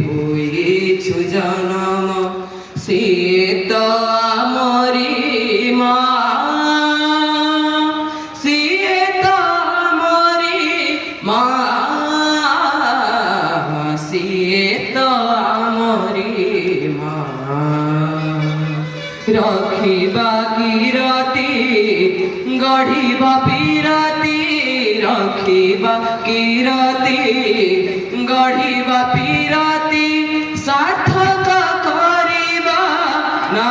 হইছু জনম সীত আমরি মা সীত আমরি মা সীত আমরি মা রখিবা কিরতি গঢ়িবা পিরতি রখিবা কিরতি গঢ়িবা পিরতি সার্থক করিবা না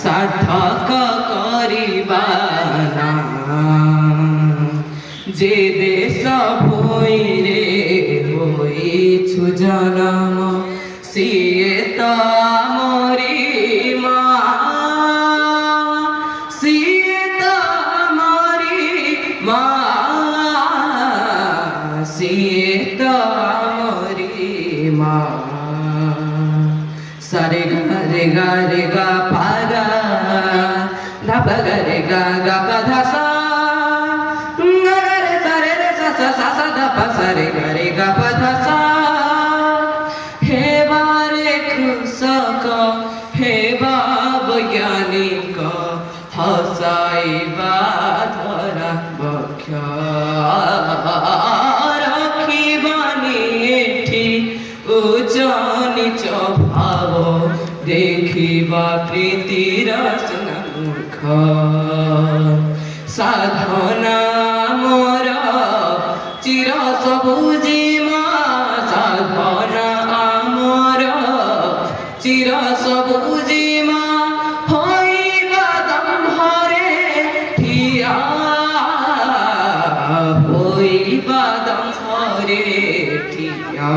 সার্থক করিবা না যে দেশ ভূইরে হইছু জনম সিয়ে তো আমরি মা সিয়ে তো আমরি মা সিয়ে তো আমরি মা সারে গা রে গা রে গা পা গা ধা পা গা রে গা গা পা ধা সা গা রে সা রে রে সা সা সা সা ধা পা সা রে গা রে গা পা ধা সা কৃষক হেবা বৈজ্ঞানিক হসাইবা ধরা বক্ষ রখিবানি এঠি উচ্চ নিচ ভাব দেখিবা প্রীতির মুখ সাধনা মোর চির সবুজিমা সাধনা চির সবুজিমা হইবা দম্ভরে ঠিয়া হইবা দম্ভরে ঠিয়া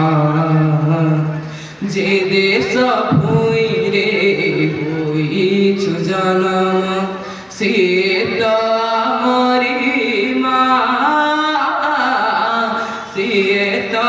যে দেশ ভূইরে হইছু জনম সে তো আমরি মা সে তো